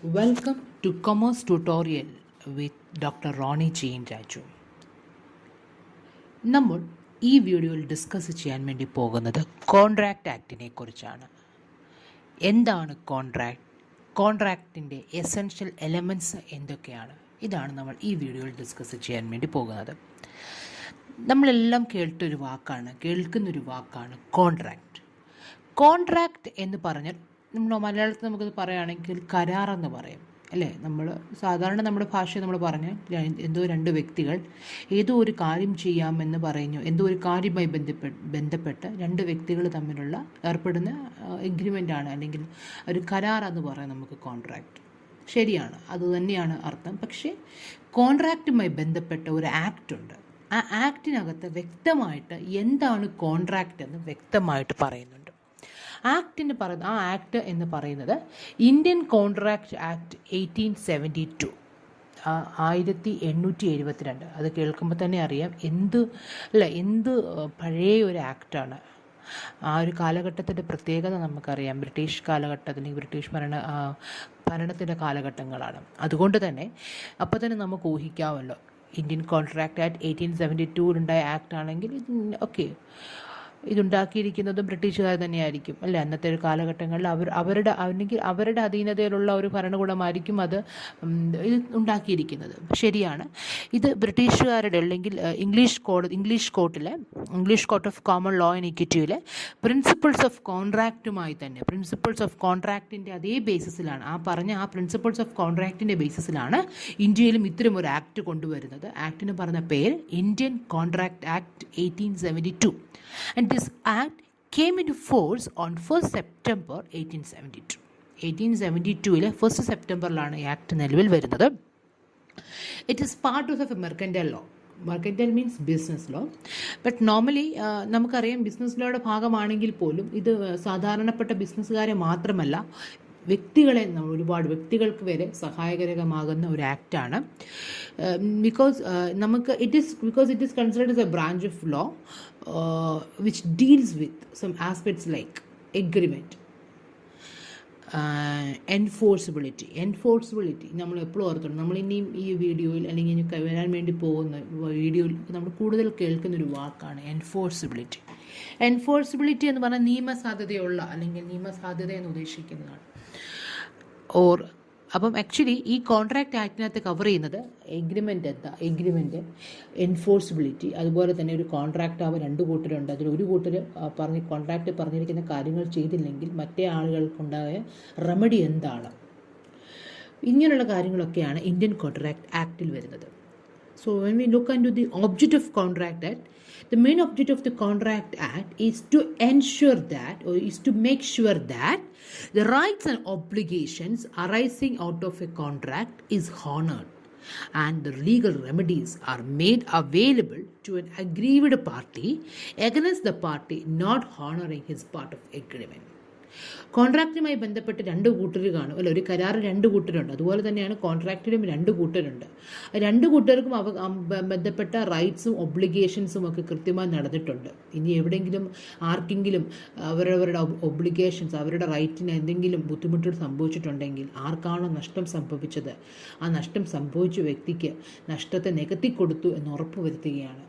Welcome to Commerce Tutorial with Dr. Ronnie Jean Raju. നമ്മൾ ഈ വീഡിയോയിൽ ഡിസ്കസ് ചെയ്യാൻ വേണ്ടി പോകുന്നത് കോൺട്രാക്റ്റ് ആക്ടിനെ കുറിച്ചാണ്. എന്താണ് കോൺട്രാക്റ്റ്, കോൺട്രാക്റ്റിൻ്റെ എസെൻഷ്യൽ എലമെൻറ്റ്സ് എന്തൊക്കെയാണ്, ഇതാണ് നമ്മൾ ഈ വീഡിയോയിൽ ഡിസ്കസ് ചെയ്യാൻ വേണ്ടി പോകുന്നത്. നമ്മളെല്ലാം കേൾക്കുന്നൊരു വാക്കാണ് കോൺട്രാക്റ്റ്. കോൺട്രാക്റ്റ് എന്ന് പറഞ്ഞാൽ നമ്മൾ മലയാളത്തിൽ നമുക്കത് പറയുകയാണെങ്കിൽ കരാറെന്ന് പറയും അല്ലേ. നമ്മൾ സാധാരണ നമ്മുടെ ഭാഷയിൽ നമ്മൾ പറഞ്ഞാൽ രണ്ട് വ്യക്തികൾ ഏതോ ഒരു കാര്യം ചെയ്യാമെന്ന് പറയുന്നു, എന്തോ ഒരു കാര്യവുമായി ബന്ധപ്പെട്ട് രണ്ട് വ്യക്തികൾ തമ്മിലുള്ള ഏർപ്പെടുന്ന എഗ്രിമെൻ്റാണ് അല്ലെങ്കിൽ ഒരു കരാറെന്ന് പറയാം നമുക്ക് കോൺട്രാക്റ്റ്. ശരിയാണ്, അതുതന്നെയാണ് അർത്ഥം. പക്ഷേ കോൺട്രാക്റ്റുമായി ബന്ധപ്പെട്ട ഒരു ആക്ട് ഉണ്ട്. ആ ആക്ടിനകത്ത് വ്യക്തമായിട്ട് എന്താണ് കോൺട്രാക്റ്റ് എന്ന് വ്യക്തമായിട്ട് പറയുന്നുണ്ട്. ആ ആക്ട് എന്ന് പറയുന്നത് ഇന്ത്യൻ കോൺട്രാക്റ്റ് ആക്ട് 1872, 1872. അത് കേൾക്കുമ്പോൾ തന്നെ അറിയാം എന്ത് പഴയ ഒരു ആക്റ്റാണ്. ആ ഒരു കാലഘട്ടത്തിൻ്റെ പ്രത്യേകത നമുക്കറിയാം. ബ്രിട്ടീഷ് കാലഘട്ടത്തിൽ, ബ്രിട്ടീഷ് ഭരണത്തിൻ്റെ കാലഘട്ടങ്ങളാണ്. അതുകൊണ്ട് തന്നെ അപ്പോൾ തന്നെ നമുക്ക് ഊഹിക്കാമല്ലോ, ഇന്ത്യൻ കോൺട്രാക്റ്റ് ആക്ട് 1872 ആക്ട് ആണെങ്കിൽ ഇതുണ്ടാക്കിയിരിക്കുന്നതും ബ്രിട്ടീഷുകാർ തന്നെയായിരിക്കും അല്ലേ. അന്നത്തെ ഒരു കാലഘട്ടങ്ങളിൽ അവരുടെ അധീനതയിലുള്ള ഒരു ഭരണകൂടമായിരിക്കും അത് ഇത് ഉണ്ടാക്കിയിരിക്കുന്നത്. ശരിയാണ്, ഇത് ബ്രിട്ടീഷുകാരുടെ അല്ലെങ്കിൽ English court of common law and ഇക്വിറ്റിയിലെ പ്രിൻസിപ്പിൾസ് ഓഫ് കോൺട്രാക്റ്റുമായി തന്നെ, പ്രിൻസിപ്പിൾസ് ഓഫ് കോൺട്രാക്റ്റിൻ്റെ അതേ ബേസിസിലാണ്, ആ പ്രിൻസിപ്പിൾസ് ഓഫ് കോൺട്രാക്റ്റിൻ്റെ ബേസിസിലാണ് ഇന്ത്യയിലും ഇത്തരം ഒരു ആക്ട് കൊണ്ടുവരുന്നത്. ആക്ടിന് പറഞ്ഞ പേര് Indian contract act 1872. And this act came into force on 1st September 1872. 1872 1st സെപ്റ്റംബറിലാണ് ഈ ആക്ട് നിലവിൽ വരുന്നത്. It is part of a mercantile law. Mercantile means business law. But normally നമുക്കറിയാം ബിസിനസ് ലോയുടെ ഭാഗമാണെങ്കിൽ പോലും ഇത് സാധാരണപ്പെട്ട ബിസിനസ്സുകാരെ മാത്രമല്ല, ഒരുപാട് വ്യക്തികൾക്ക് വരെ സഹായകരമാകുന്ന ഒരു ആക്റ്റാണ്. Because it is considered as a branch of law which deals with some aspects like agreement, enforceability. നമ്മൾ എപ്പോഴും ഓർത്തോണം, നമ്മൾ ഇനിയും ഈ വീഡിയോയിൽ അല്ലെങ്കിൽ ഇനി വരാൻ വേണ്ടി പോകുന്ന വീഡിയോയിൽ നമ്മൾ കൂടുതൽ കേൾക്കുന്നൊരു വാക്കാണ് എൻഫോഴ്സിബിലിറ്റി എന്ന് പറഞ്ഞാൽ നിയമസാധ്യതയുള്ള അല്ലെങ്കിൽ നിയമസാധ്യത എന്ന് ഉദ്ദേശിക്കുന്നതാണ്. അപ്പം ആക്ച്വലി ഈ കോൺട്രാക്റ്റ് ആക്ടിനകത്ത് കവർ ചെയ്യുന്നത് എഗ്രിമെൻറ്റ്, എൻഫോഴ്സിബിലിറ്റി, അതുപോലെ തന്നെ ഒരു കോൺട്രാക്റ്റ് ആവുമ്പോൾ രണ്ട് കൂട്ടരുണ്ട്. അതിൽ ഒരു കൂട്ടർ കോൺട്രാക്റ്റ് പറഞ്ഞിരിക്കുന്ന കാര്യങ്ങൾ ചെയ്തില്ലെങ്കിൽ മറ്റേ ആളുകൾക്കുണ്ടായ റെമഡി എന്താണ്, ഇങ്ങനെയുള്ള കാര്യങ്ങളൊക്കെയാണ് ഇന്ത്യൻ കോൺട്രാക്റ്റ് ആക്ടിൽ വരുന്നത്. So when we look into the object of Contract Act, the main object of the Contract Act is to ensure that, or is to make sure that the rights and obligations arising out of a contract is honored and the legal remedies are made available to an aggrieved party against the party not honoring his part of agreement. കോൺട്രാക്റ്റുമായി ബന്ധപ്പെട്ട് രണ്ട് കൂട്ടർ കാണും അല്ല, ഒരു കരാറിൽ രണ്ട് കൂട്ടരുണ്ട്. അതുപോലെ തന്നെയാണ് കോൺട്രാക്റ്റിലും രണ്ട് കൂട്ടരുണ്ട്. രണ്ട് കൂട്ടർക്കും ബന്ധപ്പെട്ട റൈറ്റ്സും ഒബ്ലിഗേഷൻസും ഒക്കെ കൃത്യമായി നടന്നിട്ടുണ്ട്. ഇനി എവിടെയെങ്കിലും ആർക്കെങ്കിലും അവരവരുടെ ഒബ്ലിഗേഷൻസ്, അവരുടെ റൈറ്റിന് എന്തെങ്കിലും ബുദ്ധിമുട്ടുകൾ സംഭവിച്ചിട്ടുണ്ടെങ്കിൽ, ആർക്കാണോ നഷ്ടം സംഭവിച്ചത് ആ നഷ്ടം സംഭവിച്ച വ്യക്തിക്ക് നഷ്ടത്തെ നികത്തിക്കൊടുത്തു എന്ന് ഉറപ്പുവരുത്തുകയാണ്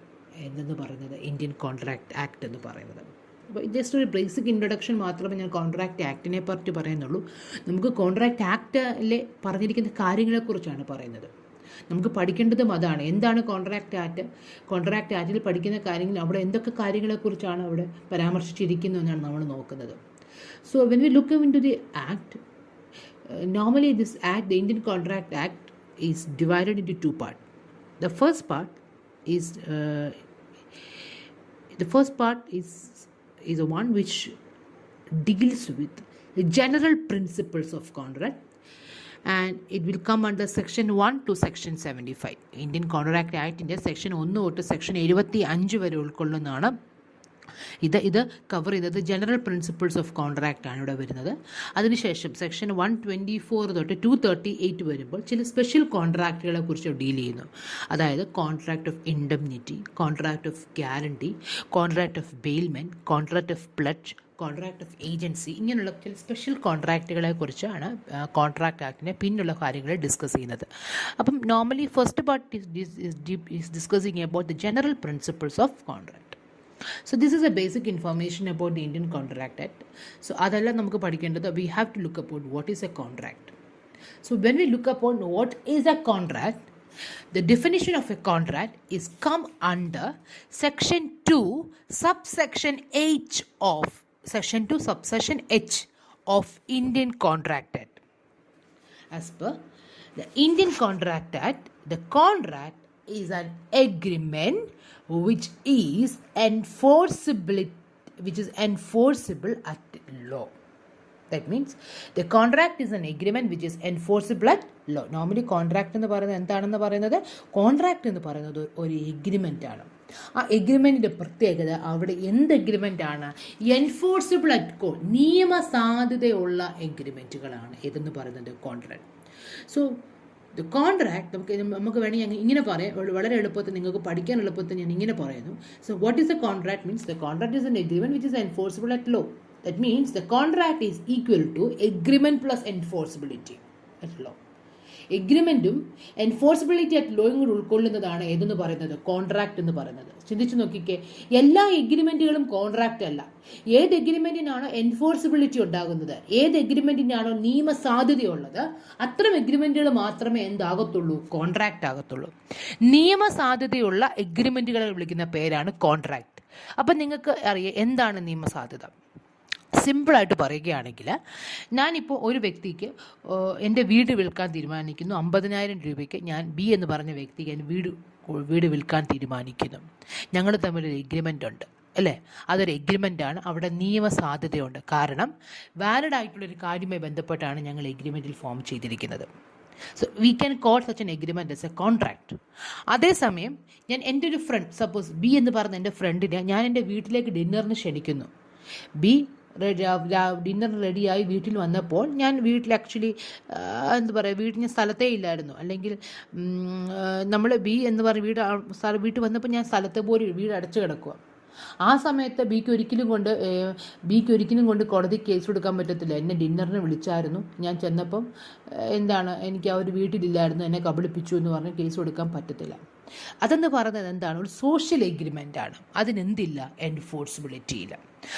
എന്തെന്ന് പറയുന്നത് ഇന്ത്യൻ കോൺട്രാക്റ്റ് ആക്ട് എന്ന് പറയുന്നത്. അപ്പോൾ ജസ്റ്റ് ഒരു ബേസിക് ഇൻട്രൊഡക്ഷൻ മാത്രമേ ഞാൻ കോൺട്രാക്റ്റ് ആക്ടിനെ പറ്റി പറയുന്നുള്ളൂ. നമുക്ക് കോൺട്രാക്റ്റ് ആക്ടിലെ പറഞ്ഞിരിക്കുന്ന കാര്യങ്ങളെക്കുറിച്ചാണ് പറയുന്നത്. നമുക്ക് പഠിക്കേണ്ടതും അതാണ്. എന്താണ് കോൺട്രാക്റ്റ് ആക്ട്, കോൺട്രാക്റ്റ് ആക്ടിൽ പഠിക്കുന്ന കാര്യങ്ങൾ അവിടെ എന്തൊക്കെ കാര്യങ്ങളെക്കുറിച്ചാണ് അവിടെ പരാമർശിച്ചിരിക്കുന്നതെന്നാണ് നമ്മൾ നോക്കുന്നത്. So when we look into the act, normally this act, the Indian contract act is divided into two parts. The first part is the one which deals with the general principles of contract, and it will come under section 1 to section 75. Indian Contract Act ന്റെ section 1 തൊട്ട് section 75 വരെ ഉൾക്കൊള്ളുന്നതാണ്. ഇത് cover ചെയ്യുന്നത് general principles of contract ആണ് ഇവിടെ വരുന്നത്. അതിനുശേഷം സെക്ഷൻ 124 തൊട്ട് 238 വരുമ്പോൾ ചില സ്പെഷ്യൽ കോൺട്രാക്റ്റുകളെ കുറിച്ച് ഡീൽ ചെയ്യുന്നു. അതായത് contract of indemnity, contract of guarantee, contract of bailment, contract of pledge, contract of agency, ഇങ്ങനെയുള്ള ചില സ്പെഷ്യൽ കോൺട്രാക്റ്റുകളെ കുറിച്ചാണ് കോൺട്രാക്ട് ആക്ടിനെ പിന്നുള്ള കാര്യങ്ങൾ ഡിസ്കസ് ചെയ്യുന്നത്. അപ്പം normally first part is discussing about the general principles of contract. So this is a basic information about the Indian Contract Act. So അതെല്ലാം നമുക്ക് പഠിക്കേണ്ടത് we have to look upon what is a contract. So when we look upon what is a contract, the definition of a contract is come under section 2 subsection H of section 2 subsection H of Indian Contract Act. As per the Indian Contract Act, the contract is an agreement which is enforceable at law. That means the contract is an agreement which is enforceable at law. Normally contract എന്ന് പറയുന്നത് എന്താണെന്ന് പറയുന്നത്, contract എന്ന് പറയുന്നത് ഒരു agreement ആണ്. ആ എഗ്രിമെൻറ്റിൻ്റെ പ്രത്യേകത അവിടെ എന്ത് എഗ്രിമെൻ്റ് ആണ്? എൻഫോഴ്സിബിൾ അറ്റ് കോൾ, നിയമസാധുതയുള്ള എഗ്രിമെൻറ്റുകളാണ് ഇതെന്ന് പറയുന്നത് കോൺട്രാക്ട്. സോ ദ കോൺട്രാക്ട് നമുക്ക് വേണമെങ്കിൽ ഇങ്ങനെ പറയാം, വളരെ എളുപ്പത്തിൽ നിങ്ങൾക്ക് പഠിക്കാൻ എളുപ്പത്തിൽ ഞാൻ ഇങ്ങനെ പറയുന്നു. So what is a contract means the contract is an agreement which is enforceable at law. That means the contract is equal to agreement plus enforceability at law. എഗ്രിമെൻറ്റും എൻഫോഴ്സിബിലിറ്റി അറ്റ് ലോയും കൂടി ഉൾക്കൊള്ളുന്നതാണ് ഏതെന്ന് പറയുന്നത് കോൺട്രാക്ട് എന്ന് പറയുന്നത്. ചിന്തിച്ച് നോക്കിക്കേ, എല്ലാ എഗ്രിമെൻറ്റുകളും കോൺട്രാക്റ്റ് അല്ല. ഏത് എഗ്രിമെൻറ്റിനാണോ എൻഫോഴ്സിബിലിറ്റി ഉണ്ടാകുന്നത്, ഏത് എഗ്രിമെൻറ്റിനാണോ നിയമസാധ്യതയുള്ളത്, അത്തരം എഗ്രിമെൻറ്റുകൾ മാത്രമേ എന്താകത്തുള്ളൂ? കോൺട്രാക്റ്റ് ആകത്തുള്ളൂ. നിയമസാധ്യതയുള്ള എഗ്രിമെൻറ്റുകളെ വിളിക്കുന്ന പേരാണ് കോൺട്രാക്റ്റ്. അപ്പം നിങ്ങൾക്ക് അറിയാം എന്താണ് നിയമസാധ്യത. സിമ്പിളായിട്ട് പറയുകയാണെങ്കിൽ, ഞാനിപ്പോൾ ഒരു വ്യക്തിക്ക് എൻ്റെ വീട് വിൽക്കാൻ തീരുമാനിക്കുന്നു. 50,000 രൂപയ്ക്ക് ഞാൻ ബി എന്ന് പറഞ്ഞ വ്യക്തിക്ക് എൻ്റെ വീട് വിൽക്കാൻ തീരുമാനിക്കുന്നു. ഞങ്ങൾ തമ്മിലൊരു എഗ്രിമെൻ്റ് ഉണ്ട് അല്ലേ? അതൊരു എഗ്രിമെൻ്റാണ്. അവിടെ നിയമസാധ്യതയുണ്ട്. കാരണം വാലിഡ് ആയിട്ടുള്ളൊരു കാര്യവുമായി ബന്ധപ്പെട്ടാണ് ഞങ്ങൾ എഗ്രിമെൻറ്റിൽ ഫോം ചെയ്തിരിക്കുന്നത്. So we can call such an agreement as A contract. അതേസമയം ഞാൻ എൻ്റെ ഒരു ഫ്രണ്ട്, സപ്പോസ് ബി എന്ന് പറഞ്ഞ എൻ്റെ ഫ്രണ്ടിനെ ഞാൻ എൻ്റെ വീട്ടിലേക്ക് ഡിന്നറിന് ക്ഷണിക്കുന്നു. ബി ഡിന്നർ റെഡിയായി വീട്ടിൽ വന്നപ്പോൾ ഞാൻ വീട്ടിൽ ആക്ച്വലി വീട്ടിൽ ഞാൻ സ്ഥലത്തേ ഇല്ലായിരുന്നു. അല്ലെങ്കിൽ നമ്മൾ ബി എന്ന് പറഞ്ഞ വീട്ടിൽ വന്നപ്പോൾ ഞാൻ സ്ഥലത്തെ പോലെ വീട് അടച്ചു കിടക്കുക. ആ സമയത്ത് ബിക്ക് ഒരിക്കലും കൊണ്ട് കോടതി കേസ് കൊടുക്കാൻ പറ്റത്തില്ല. എന്നെ ഡിന്നറിന് വിളിച്ചായിരുന്നു, ഞാൻ ചെന്നപ്പം എനിക്ക് ആ ഒരു വീട്ടിലില്ലായിരുന്നു, എന്നെ കബളിപ്പിച്ചു എന്ന് പറഞ്ഞ് കേസ് കൊടുക്കാൻ പറ്റത്തില്ല. അതെന്ന് പറയുന്നത് എന്താണ്? ഒരു സോഷ്യൽ എഗ്രിമെൻ്റ് ആണ്. അതിനെന്തില്ല? എൻഫോഴ്സിബിലിറ്റി ഇല്ല.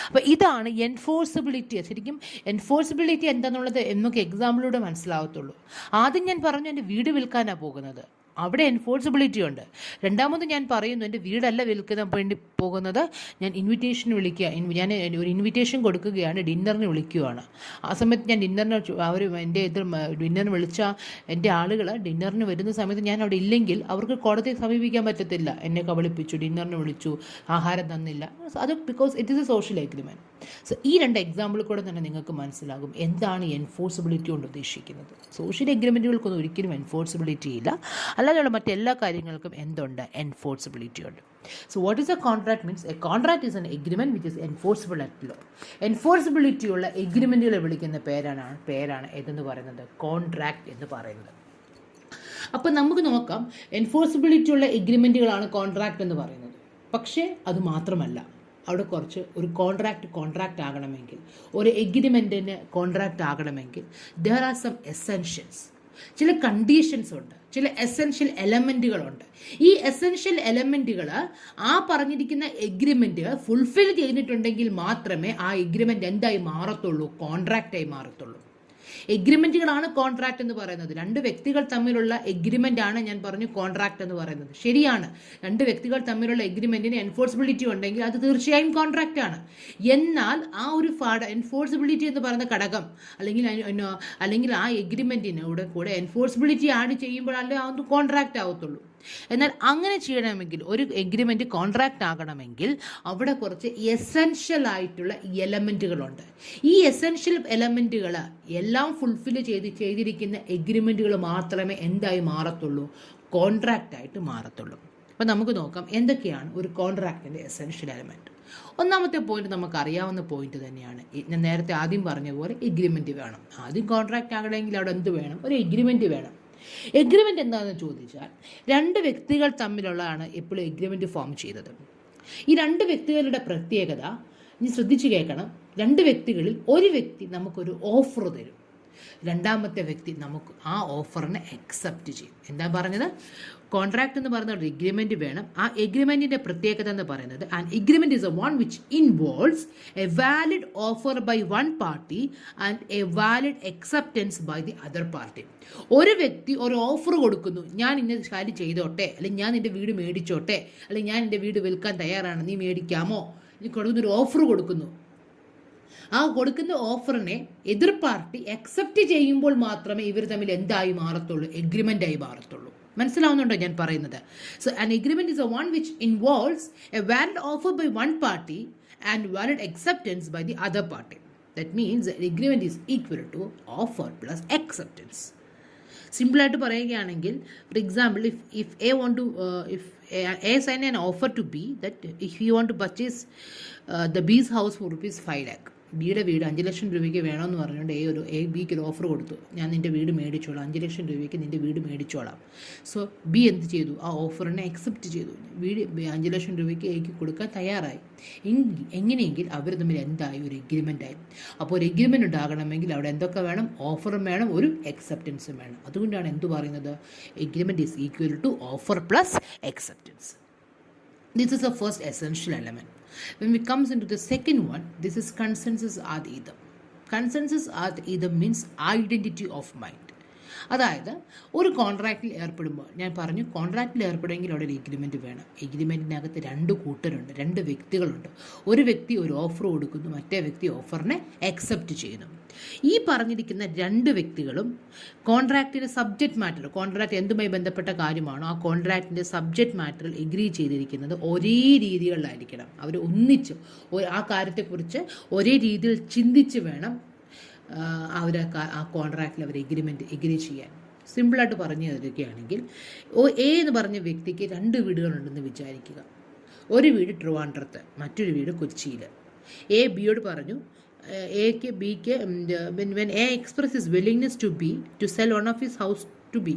അപ്പോൾ ഇതാണ് എൻഫോഴ്സിബിലിറ്റി. ശരിക്കും എൻഫോഴ്സിബിലിറ്റി എന്താണെന്നുള്ളത് നമുക്ക് എക്സാമ്പിളിലൂടെ മനസ്സിലാവത്തുള്ളൂ. ആദ്യം ഞാൻ പറഞ്ഞു എൻ്റെ വീട് വിൽക്കാനാണ് പോകുന്നത്, അവിടെ എൻഫോഴ്സിബിലിറ്റി ഉണ്ട്. രണ്ടാമത് ഞാൻ പറയുന്നു എൻ്റെ വീടല്ല വിൽക്കാൻ വേണ്ടി പോകുന്നത്, ഞാൻ ഇൻവിറ്റേഷൻ വിളിക്കുക, ഞാൻ ഒരു ഇൻവിറ്റേഷൻ കൊടുക്കുകയാണ്, ഡിന്നറിന് വിളിക്കുകയാണ്. ആ സമയത്ത് ഞാൻ ഡിന്നറിന് വിളിച്ച എൻ്റെ ആളുകൾ ഡിന്നറിന് വരുന്ന സമയത്ത് ഞാൻ അവിടെ ഇല്ലെങ്കിൽ അവർക്ക് കോടതിയെ സമീപിക്കാൻ പറ്റത്തില്ല. എന്നെ കബളിപ്പിച്ചു, ഡിന്നറിന് വിളിച്ചു, ആഹാരം തന്നില്ല. അത് because it is A social agreement. So ഈ രണ്ട് എക്സാമ്പിൾ കൂടെ തന്നെ നിങ്ങൾക്ക് മനസ്സിലാകും എന്താണ് എൻഫോഴ്സിബിലിറ്റി കൊണ്ട് ഉദ്ദേശിക്കുന്നത്. സോഷ്യൽ എഗ്രിമെൻറ്റുകൾക്കൊന്നും ഒരിക്കലും എൻഫോഴ്സിബിലിറ്റി ഇല്ല. അല്ലാതെയുള്ള മറ്റെല്ലാ കാര്യങ്ങൾക്കും എന്തുണ്ട്? എൻഫോഴ്സിബിലിറ്റി ഉണ്ട്. So what is a contract means a contract is an agreement which is enforceable at law. എൻഫോഴ്സിബിലിറ്റിയുള്ള എഗ്രിമെൻറ്റുകളെ വിളിക്കുന്ന പേരാണ് ഏതെന്ന് പറയുന്നത് കോൺട്രാക്ട് എന്ന് പറയുന്നത്. അപ്പം നമുക്ക് നോക്കാം, എൻഫോഴ്സിബിലിറ്റി ഉള്ള എഗ്രിമെൻറ്റുകളാണ് കോൺട്രാക്ട് എന്ന് പറയുന്നത്. പക്ഷേ അത് മാത്രമല്ല, അവിടെ ഒരു കോൺട്രാക്റ്റ് ആകണമെങ്കിൽ, ഒരു എഗ്രിമെൻറ്റിന് കോൺട്രാക്റ്റ് ആകണമെങ്കിൽ ദർ ആർ സം എസെൻഷ്യൽസ്, ചില കണ്ടീഷൻസ് ഉണ്ട്, ചില എസെൻഷ്യൽ എലമെൻറ്റുകളുണ്ട്. ഈ എസെൻഷ്യൽ എലമെൻറ്റുകൾ ആ പറഞ്ഞിരിക്കുന്ന എഗ്രിമെൻറ്റുകൾ ഫുൾഫിൽ ചെയ്തിട്ടുണ്ടെങ്കിൽ മാത്രമേ ആ എഗ്രിമെൻറ്റ് എന്തായി മാറത്തുള്ളൂ? കോൺട്രാക്റ്റായി മാറത്തുള്ളൂ. എഗ്രിമെൻറ്റുകളാണ് കോൺട്രാക്ട് എന്ന് പറയുന്നത്. രണ്ട് വ്യക്തികൾ തമ്മിലുള്ള എഗ്രിമെൻ്റ് ആണ് ഞാൻ പറഞ്ഞു കോൺട്രാക്ട് എന്ന് പറയുന്നത്. ശരിയാണ്, രണ്ട് വ്യക്തികൾ തമ്മിലുള്ള എഗ്രിമെൻറ്റിന് എൻഫോഴ്സിബിലിറ്റി ഉണ്ടെങ്കിൽ അത് തീർച്ചയായും കോൺട്രാക്റ്റ് ആണ്. എന്നാൽ ആ ഒരു എൻഫോഴ്സിബിലിറ്റി എന്ന് പറയുന്ന ഘടകം അല്ലെങ്കിൽ ആ എഗ്രിമെൻറ്റിനോട് കൂടെ എൻഫോഴ്സിബിലിറ്റി ആഡ് ചെയ്യുമ്പോഴല്ലേ അത് കോൺട്രാക്റ്റ് ആവത്തുള്ളൂ. എന്നാൽ അങ്ങനെ ചെയ്യണമെങ്കിൽ, ഒരു എഗ്രിമെൻറ്റ് കോൺട്രാക്റ്റ് ആകണമെങ്കിൽ അവിടെ കുറച്ച് എസെൻഷ്യൽ ആയിട്ടുള്ള എലമെൻറ്റുകളുണ്ട്. ഈ എസെൻഷ്യൽ എലമെൻറ്റുകൾ എല്ലാം ഫുൾഫിൽ ചെയ്തിരിക്കുന്ന എഗ്രിമെൻറ്റുകൾ മാത്രമേ എന്തായി മാറത്തുള്ളൂ? കോൺട്രാക്റ്റ് ആയിട്ട് മാറത്തുള്ളൂ. അപ്പോൾ നമുക്ക് നോക്കാം എന്തൊക്കെയാണ് ഒരു കോൺട്രാക്റ്റിൻ്റെ എസെൻഷ്യൽ എലമെൻറ്റ്. ഒന്നാമത്തെ പോയിന്റ് നമുക്ക് അറിയാവുന്ന പോയിന്റ് തന്നെയാണ്. ഞാൻ നേരത്തെ ആദ്യം പറഞ്ഞ പോലെ എഗ്രിമെൻറ്റ് വേണം. ആദ്യം കോൺട്രാക്റ്റ് ആകണമെങ്കിൽ അവിടെ എന്ത് വേണം? ഒരു എഗ്രിമെൻറ്റ് വേണം. എഗ്രിമെൻ്റ് എന്താണെന്ന് ചോദിച്ചാൽ, രണ്ട് വ്യക്തികൾ തമ്മിലുള്ളതാണ് എപ്പോഴും എഗ്രിമെൻ്റ് ഫോം ചെയ്തത്. ഈ രണ്ട് വ്യക്തികളുടെ പ്രത്യേകത, ഇനി ശ്രദ്ധിച്ചു കേൾക്കണം. രണ്ട് വ്യക്തികളിൽ ഒരു വ്യക്തി നമുക്കൊരു ഓഫർ തരും, രണ്ടാമത്തെ വ്യക്തി നമുക്ക് ആ ഓഫറിനെ അക്സെപ്റ്റ് ചെയ്യും. എന്താ പറഞ്ഞത്? കോൺട്രാക്ട് എന്ന് പറയുന്ന ഒരു എഗ്രിമെന്റ് വേണം. ആ എഗ്രിമെന്റിന്റെ പ്രത്യേകത എന്ന് പറയുന്നത് an agreement is a one which involves a valid offer by one party and a valid acceptance by the other party. ഒരു വ്യക്തി ഒരു ഓഫർ കൊടുക്കുന്നു, ഞാൻ ഇന്ന കാര്യം ചെയ്തോട്ടെ, അല്ലെങ്കിൽ ഞാൻ നിന്റെ വീട് മേടിച്ചോട്ടെ, അല്ലെങ്കിൽ ഞാൻ നിന്റെ വീട് വിൽക്കാൻ തയ്യാറാണ്, നീ മേടിക്കാമോ, നീ കൊടുക്കുന്നൊരു ഓഫർ കൊടുക്കുന്നു. ആ കൊടുക്കുന്ന ഓഫറിനെ എതിർ പാർട്ടി അക്സെപ്റ്റ് ചെയ്യുമ്പോൾ മാത്രമേ ഇവർ തമ്മിൽ എന്തായി മാറത്തുള്ളൂ? എഗ്രിമെൻ്റായി മാറത്തുള്ളൂ. മനസ്സിലാവുന്നുണ്ടോ ഞാൻ പറയുന്നത്? So an agreement is a one which involves a valid offer by one party and valid acceptance by the other party. That means agreement is equal to offer plus acceptance. സിമ്പിളായിട്ട് പറയുകയാണെങ്കിൽ, for example, if A want to a sign an offer to B that if you want to purchase the B's house for ₹5 lakh, ബിയുടെ വീട് 5 ലക്ഷം രൂപയ്ക്ക് വേണമെന്ന് പറഞ്ഞുകൊണ്ട് ബിക്ക് ഒരു offer കൊടുത്തു, ഞാൻ നിൻ്റെ വീട് മേടിച്ചോളാം, 5 ലക്ഷം രൂപയ്ക്ക് നിൻ്റെ വീട് മേടിച്ചോളാം. സോ ബി എന്ത് ചെയ്തു? ആ ഓഫറിനെ അക്സെപ്റ്റ് ചെയ്തു, വീട് 5 ലക്ഷം രൂപയ്ക്ക് എക്ക് കൊടുക്കാൻ തയ്യാറായി. എങ്ങനെയെങ്കിൽ അവർ തമ്മിൽ എന്തായി? ഒരു എഗ്രിമെൻ്റായി. അപ്പോൾ ഒരു എഗ്രിമെൻ്റ് ഉണ്ടാകണമെങ്കിൽ അവിടെ എന്തൊക്കെ വേണം? ഓഫറും വേണം, ഒരു അക്സെപ്റ്റൻസും വേണം. അതുകൊണ്ടാണ് എന്ത് പറയുന്നത്? Agreement is equal to offer plus acceptance. This is the first essential element. When we comes into the second one, this is consensus ad idem. Consensus ad idem means identity of mind. അതായത് ഒരു കോൺട്രാക്റ്റിൽ ഏർപ്പെടുമ്പോൾ, ഞാൻ പറഞ്ഞു കോൺട്രാക്റ്റിൽ ഏർപ്പെടുമെങ്കിൽ അവിടെ ഒരു agreement വേണം. എഗ്രിമെൻറ്റിനകത്ത് രണ്ട് കൂട്ടരുണ്ട്, രണ്ട് വ്യക്തികളുണ്ട്. ഒരു വ്യക്തി ഒരു ഓഫർ കൊടുക്കുന്നു, മറ്റേ വ്യക്തി ഓഫറിനെ അക്സെപ്റ്റ് ചെയ്യുന്നു. ഈ പറഞ്ഞിരിക്കുന്ന രണ്ട് വ്യക്തികളും കോൺട്രാക്റ്റിൻ്റെ സബ്ജക്റ്റ് മാറ്റർ, കോൺട്രാക്റ്റ് എന്തുമായി ബന്ധപ്പെട്ട കാര്യമാണോ ആ കോൺട്രാക്റ്റിൻ്റെ സബ്ജക്റ്റ് മാറ്ററിൽ എഗ്രി ചെയ്തിരിക്കുന്നത് ഒരേ രീതികളിലായിരിക്കണം. അവർ ഒന്നിച്ച് ആ കാര്യത്തെക്കുറിച്ച് ഒരേ രീതിയിൽ ചിന്തിച്ച് വേണം അവർ ആ കോൺട്രാക്റ്റിൽ അവർ എഗ്രി ചെയ്യാൻ. സിമ്പിളായിട്ട് പറഞ്ഞു തരികയാണെങ്കിൽ, എ എന്ന് പറഞ്ഞ വ്യക്തിക്ക് 2 വീടുകളുണ്ടെന്ന് വിചാരിക്കുക. ഒരു വീട് ട്രിവാൻഡ്രത്ത്, മറ്റൊരു വീട് കൊച്ചിയിൽ. എ ബിയോട് പറഞ്ഞു, എക്ക് ബിക്ക് when A express his willingness to B to sell one of his house to B,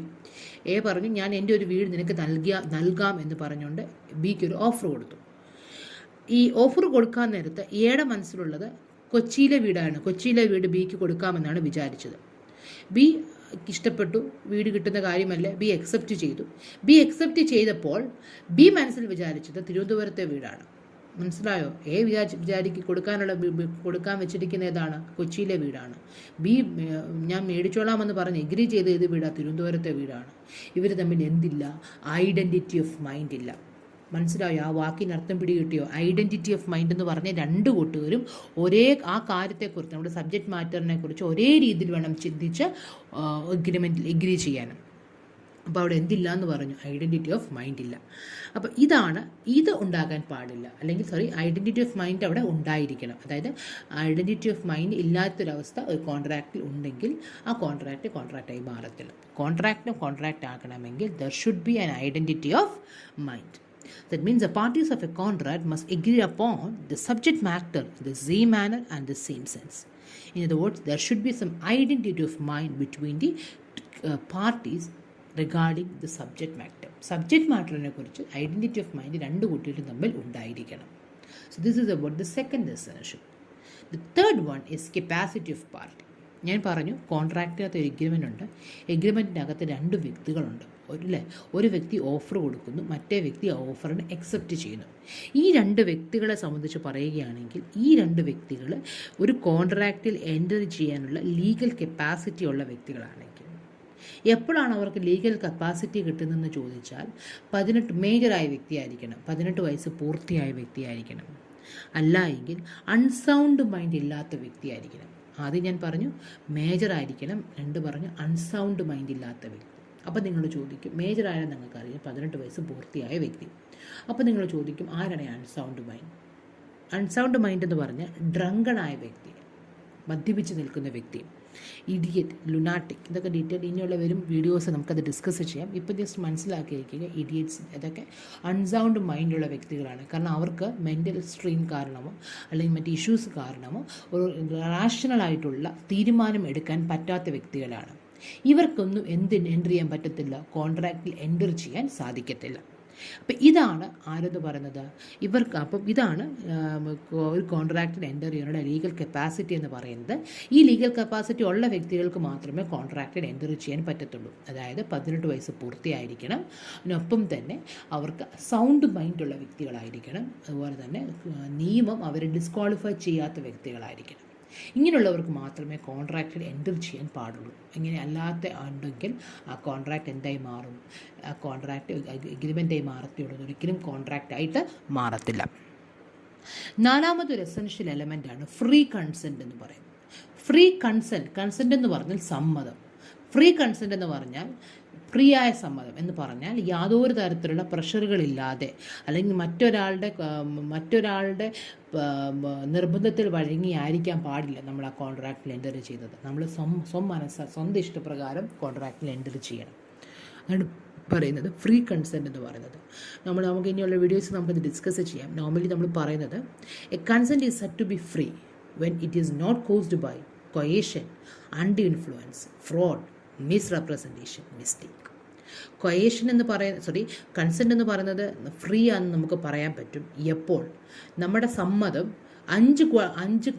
A പറഞ്ഞു ഞാൻ എൻ്റെ ഒരു വീട് നിനക്ക് നൽകാം എന്ന് പറഞ്ഞുകൊണ്ട് ബിക്ക് ഒരു ഓഫർ കൊടുത്തു. ഈ ഓഫർ കൊടുക്കാൻ നേരത്ത് എയുടെ മനസ്സിലുള്ളത് കൊച്ചിയിലെ വീടാണ്, കൊച്ചിയിലെ വീട് ബിക്ക് കൊടുക്കാമെന്നാണ് വിചാരിച്ചത്. ബി ഇഷ്ടപ്പെട്ടു, വീട് കിട്ടുന്ന കാര്യമല്ല, ബി അക്സെപ്റ്റ് ചെയ്തു. ബി അക്സെപ്റ്റ് ചെയ്തപ്പോൾ ബി മനസ്സിൽ വിചാരിച്ചത് തിരുവനന്തപുരത്തെ വീടാണ്. മനസ്സിലായോ? എ കൊടുക്കാൻ വെച്ചിരിക്കുന്ന ഏതാണ്? കൊച്ചിയിലെ വീടാണ്. ബി ഞാൻ മേടിച്ചോളാമെന്ന് പറഞ്ഞ് എഗ്രി ചെയ്ത് ഏത് വീടാണ്? തിരുവനന്തപുരത്തെ വീടാണ്. ഇവർ തമ്മിൽ എന്തില്ല? ഐഡൻറ്റിറ്റി ഓഫ് മൈൻഡ് ഇല്ല. മനസ്സിലായോ? ആ വാക്കിന് അർത്ഥം പിടികിട്ടിയോ? ഐഡൻറ്റിറ്റി ഓഫ് മൈൻഡ് എന്ന് പറഞ്ഞ രണ്ട് കൂട്ടുകാരും ഒരേ ആ കാര്യത്തെക്കുറിച്ച്, നമ്മുടെ സബ്ജക്റ്റ് മാറ്ററിനെ കുറിച്ച് ഒരേ രീതിയിൽ വേണം ചിന്തിച്ച് എഗ്രിമെൻറ്റിൽ എഗ്രി ചെയ്യാനും. അപ്പോൾ അവിടെ എന്തില്ല എന്ന് പറഞ്ഞു? ഐഡൻറ്റിറ്റി ഓഫ് മൈൻഡ് ഇല്ല. അപ്പോൾ ഇത് ഉണ്ടാകാൻ പാടില്ല, അല്ലെങ്കിൽ ഐഡൻറ്റിറ്റി ഓഫ് മൈൻഡ് അവിടെ ഉണ്ടായിരിക്കണം. അതായത് ഐഡൻറ്റിറ്റി ഓഫ് മൈൻഡ് ഇല്ലാത്തൊരവസ്ഥ ഒരു കോൺട്രാക്റ്റിൽ ഉണ്ടെങ്കിൽ ആ കോൺട്രാക്റ്റായി മാറത്തില്ല. കോൺട്രാക്റ്റ് ആക്കണമെങ്കിൽ there should be an identity of mind. That means the parties of a contract must agree upon the subject matter in the same manner and the same sense. In other words, there should be some identity of mind between the parties regarding the subject matter. Subject matter ne kurichu identity of mind rendu kuttiyirum thamil undayirikkanam. So this is about the second essential. The third one is capacity of party. ഞാൻ പറഞ്ഞു കോൺട്രാക്റ്റിനകത്ത് ഒരു agreement ഉണ്ട്. എഗ്രിമെൻറ്റിനകത്ത് 2 വ്യക്തികളുണ്ട്. ഒരു വ്യക്തി offer കൊടുക്കുന്നു, മറ്റേ വ്യക്തി ആ ഓഫറിനെ അക്സെപ്റ്റ് ചെയ്യുന്നു. ഈ 2 വ്യക്തികളെ സംബന്ധിച്ച് പറയുകയാണെങ്കിൽ ഈ 2 വ്യക്തികൾ ഒരു കോൺട്രാക്റ്റിൽ എൻ്റർ ചെയ്യാനുള്ള ലീഗൽ കപ്പാസിറ്റി ഉള്ള വ്യക്തികളാണെങ്കിൽ, എപ്പോഴാണ് അവർക്ക് ലീഗൽ കപ്പാസിറ്റി കിട്ടുന്നതെന്ന് ചോദിച്ചാൽ 18 മേജറായ വ്യക്തിയായിരിക്കണം, 18 വയസ്സ് പൂർത്തിയായ വ്യക്തിയായിരിക്കണം. അല്ല എങ്കിൽ അൺസൗണ്ട് മൈൻഡ് ഇല്ലാത്ത വ്യക്തിയായിരിക്കണം. ആദ്യം ഞാൻ പറഞ്ഞു മേജറായിരിക്കണം, 2 പറഞ്ഞു അൺസൗണ്ട് മൈൻഡ് ഇല്ലാത്ത വ്യക്തി. അപ്പോൾ നിങ്ങൾ ചോദിക്കും, മേജറായാലും നിങ്ങൾക്കറിയാം 18 വയസ്സ് പൂർത്തിയായ വ്യക്തി. അപ്പോൾ നിങ്ങൾ ചോദിക്കും ആരാണ് അൺസൗണ്ട് മൈൻഡ്? അൺസൗണ്ട് മൈൻഡ് എന്ന് പറഞ്ഞാൽ ഡ്രങ്കണായ വ്യക്തി, മദ്യപിച്ച് നിൽക്കുന്ന വ്യക്തി, ഇഡിയറ്റ്, ലുനാറ്റിക്, ഇതൊക്കെ ഡീറ്റെയിൽ ഇനിയുള്ള വരും വീഡിയോസ് നമുക്കത് ഡിസ്കസ് ചെയ്യാം. ഇപ്പോൾ ജസ്റ്റ് മനസ്സിലാക്കിയിരിക്കുക, ഇഡിയറ്റ്സ് ഇതൊക്കെ അൺസൗണ്ട് മൈൻഡുള്ള വ്യക്തികളാണ്. കാരണം അവർക്ക് മെൻ്റൽ സ്ട്രെയിൻ കാരണമോ അല്ലെങ്കിൽ മറ്റ് ഇഷ്യൂസ് കാരണമോ ഒരു റാഷണലായിട്ടുള്ള തീരുമാനം എടുക്കാൻ പറ്റാത്ത വ്യക്തികളാണ്. ഇവർക്കൊന്നും എൻ്റർ ചെയ്യാൻ പറ്റത്തില്ല, കോൺട്രാക്റ്റിൽ എൻ്റർ ചെയ്യാൻ സാധിക്കത്തില്ല. അപ്പം ഇതാണ് ആരെന്ന് പറയുന്നത് ഇവർക്ക്. അപ്പം ഇതാണ് ഒരു കോൺട്രാക്റ്റിൽ എൻ്റർ ചെയ്യാനുള്ള ലീഗൽ കപ്പാസിറ്റി എന്ന് പറയുന്നത്. ഈ ലീഗൽ കപ്പാസിറ്റി ഉള്ള വ്യക്തികൾക്ക് മാത്രമേ കോൺട്രാക്റ്റിൽ എൻ്റർ ചെയ്യാൻ പറ്റത്തുള്ളൂ. അതായത് 18 വയസ്സ് പൂർത്തിയായിരിക്കണം. അതിനൊപ്പം തന്നെ അവർക്ക് സൗണ്ട് മൈൻഡുള്ള വ്യക്തികളായിരിക്കണം. അതുപോലെ തന്നെ നിയമം അവരെ ഡിസ്ക്വാളിഫൈ ചെയ്യാത്ത വ്യക്തികളായിരിക്കണം. ഇങ്ങനെയുള്ളവർക്ക് മാത്രമേ കോൺട്രാക്റ്റിൽ എൻ്റർ ചെയ്യാൻ പാടുള്ളൂ. ഇങ്ങനെ അല്ലാത്ത ഉണ്ടെങ്കിൽ ആ കോൺട്രാക്റ്റ് എന്തായി മാറും? ആ കോൺട്രാക്റ്റ് എഗ്രിമെൻ്റായി മാറത്തുള്ളൂ, ഒരിക്കലും കോൺട്രാക്റ്റായിട്ട് മാറത്തില്ല. നാലാമതൊരു എസെൻഷ്യൽ എലമെൻ്റാണ് ഫ്രീ കൺസെൻറ്റ് എന്ന് പറയുന്നത്. ഫ്രീ കൺസെൻറ്റ് എന്ന് പറഞ്ഞാൽ സമ്മതം. ഫ്രീ കൺസെൻറ്റ് എന്ന് പറഞ്ഞാൽ ഫ്രീ ആയ സമ്മതം എന്ന് പറഞ്ഞാൽ യാതൊരു തരത്തിലുള്ള പ്രഷറുകളില്ലാതെ അല്ലെങ്കിൽ മറ്റൊരാളുടെ നിർബന്ധത്തിൽ വഴങ്ങിയായിരിക്കാൻ പാടില്ല നമ്മൾ ആ കോൺട്രാക്റ്റിൽ എൻ്റർ ചെയ്തത്. നമ്മൾ സ്വന്തം ഇഷ്ടപ്രകാരം കോൺട്രാക്റ്റിൽ എൻ്റർ ചെയ്യണം. അതാണ് പറയുന്നത് ഫ്രീ കൺസെൻറ്റ് എന്ന് പറയുന്നത്. നമുക്ക് ഇനിയുള്ള വീഡിയോസ് നമുക്കത് ഡിസ്കസ് ചെയ്യാം. നോർമലി നമ്മൾ പറയുന്നത് a consent is said to be free when it is not caused by coercion, undue influence, fraud, misrepresentation, mistake. Consent എന്ന് പറയുന്നത് ഫ്രീ ആണെന്ന് നമുക്ക് പറയാൻ പറ്റും എപ്പോൾ നമ്മുടെ സമ്മതം